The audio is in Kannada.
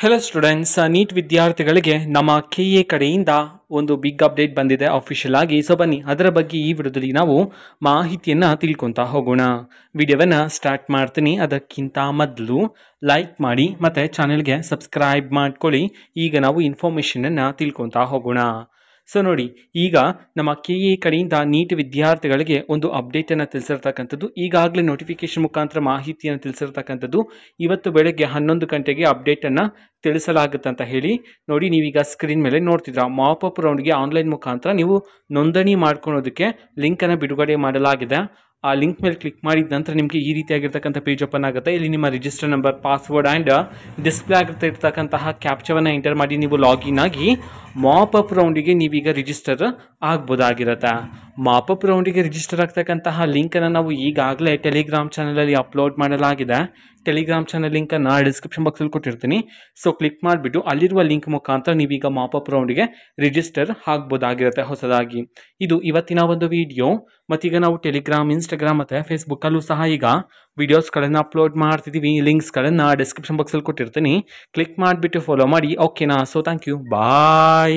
ಹೆಲೋ ಸ್ಟೂಡೆಂಟ್ಸ್, ನೀಟ್ ವಿದ್ಯಾರ್ಥಿಗಳಿಗೆ ನಮ್ಮ ಕೆಎ ಕಡೆಯಿಂದ ಒಂದು ಬಿಗ್ ಅಪ್ಡೇಟ್ ಬಂದಿದೆ ಅಫಿಷಿಯಲ್ ಆಗಿ. ಸೊ ಬನ್ನಿ ಅದರ ಬಗ್ಗೆ ಈ ವಿಡಿಯೋದಲ್ಲಿ ನಾವು ಮಾಹಿತಿಯನ್ನು ತಿಳ್ಕೊತಾ ಹೋಗೋಣ. ವಿಡಿಯೋವನ್ನು ಸ್ಟಾರ್ಟ್ ಮಾಡ್ತೀನಿ. ಅದಕ್ಕಿಂತ ಮೊದಲು ಲೈಕ್ ಮಾಡಿ ಮತ್ತು ಚಾನೆಲ್ಗೆ ಸಬ್ಸ್ಕ್ರೈಬ್ ಮಾಡ್ಕೊಳ್ಳಿ. ಈಗ ನಾವು ಇನ್ಫಾರ್ಮೇಷನನ್ನು ತಿಳ್ಕೊತಾ ಹೋಗೋಣ. ಸೊ ನೋಡಿ, ಈಗ ನಮ್ಮ ಕೆಎ ಕಡೆಯಿಂದ ನೀಟ್ ವಿದ್ಯಾರ್ಥಿಗಳಿಗೆ ಒಂದು ಅಪ್ಡೇಟನ್ನು ತಿಳಿಸಿರ್ತಕ್ಕಂಥದ್ದು. ಈಗಾಗಲೇ ನೋಟಿಫಿಕೇಶನ್ ಮುಖಾಂತರ ಮಾಹಿತಿಯನ್ನು ತಿಳಿಸಿರ್ತಕ್ಕಂಥದ್ದು. ಇವತ್ತು ಬೆಳಗ್ಗೆ 11 ಗಂಟೆಗೆ ಅಪ್ಡೇಟನ್ನು ತಿಳಿಸಲಾಗುತ್ತೆ ಅಂತ ಹೇಳಿ ನೋಡಿ, ನೀವೀಗ ಸ್ಕ್ರೀನ್ ಮೇಲೆ ನೋಡ್ತಿದ್ರ. ಮಾಪಪ್ ರೌಂಡ್ಗೆ ಆನ್ಲೈನ್ ಮುಖಾಂತರ ನೀವು ನೋಂದಣಿ ಮಾಡ್ಕೊಳ್ಳೋದಕ್ಕೆ ಲಿಂಕನ್ನು ಬಿಡುಗಡೆ ಮಾಡಲಾಗಿದೆ. ಆ ಲಿಂಕ್ ಮೇಲೆ ಕ್ಲಿಕ್ ಮಾಡಿದ ನಂತರ ನಿಮಗೆ ಈ ರೀತಿಯಾಗಿರ್ತಕ್ಕಂಥ ಪೇಜ್ ಓಪನ್ ಆಗುತ್ತೆ. ಇಲ್ಲಿ ನಿಮ್ಮ register number, password and display ಆಗಿರ್ತಕ್ಕಂತಹ ಕ್ಯಾಪ್ಚವನ್ನು ಎಂಟರ್ ಮಾಡಿ ನೀವು ಲಾಗಿನ್ ಆಗಿ ಮಾಪಪ್ ರೌಂಡಿಗೆ ನೀವೀಗ ರಿಜಿಸ್ಟರ್ ಆಗ್ಬೋದಾಗಿರುತ್ತೆ. ಮಾಪಪ್ ರೌಂಡಿಗೆ ರಿಜಿಸ್ಟರ್ ಆಗ್ತಕ್ಕಂತಹ ಲಿಂಕನ್ನು ನಾವು ಈಗಾಗಲೇ ಟೆಲಿಗ್ರಾಮ್ ಚಾನಲಲ್ಲಿ ಅಪ್ಲೋಡ್ ಮಾಡಲಾಗಿದೆ. ಟೆಲಿಗ್ರಾಮ್ ಚಾನಲ್ ಲಿಂಕನ್ನು ಡಿಸ್ಕ್ರಿಪ್ಷನ್ ಬಾಕ್ಸಲ್ಲಿ ಕೊಟ್ಟಿರ್ತೀನಿ. ಸೊ ಕ್ಲಿಕ್ ಮಾಡಿಬಿಟ್ಟು ಅಲ್ಲಿರುವ ಲಿಂಕ್ ಮುಖಾಂತರ ನೀವೀಗ ಮಾಪಪ್ ರೌಂಡ್ಗೆ ರಿಜಿಸ್ಟರ್ ಆಗ್ಬೋದಾಗಿರುತ್ತೆ ಹೊಸದಾಗಿ. ಇದು ಇವತ್ತಿನ ಒಂದು ವಿಡಿಯೋ. ಮತ್ತೀಗ ನಾವು ಟೆಲಿಗ್ರಾಮ್, ಇನ್ಸ್ಟಾಗ್ರಾಮ್ ಮತ್ತು ಫೇಸ್ಬುಕ್ಕಲ್ಲೂ ಸಹ ಈಗ ವಿಡಿಯೋಸ್ಗಳನ್ನು ಅಪ್ಲೋಡ್ ಮಾಡ್ತಿದ್ದೀವಿ. ಲಿಂಕ್ಸ್ಗಳನ್ನು ಡಿಸ್ಕ್ರಿಪ್ಷನ್ ಬಾಕ್ಸಲ್ಲಿ ಕೊಟ್ಟಿರ್ತೀನಿ. ಕ್ಲಿಕ್ ಮಾಡಿಬಿಟ್ಟು ಫಾಲೋ ಮಾಡಿ. ಓಕೆನಾ? So thank you, bye.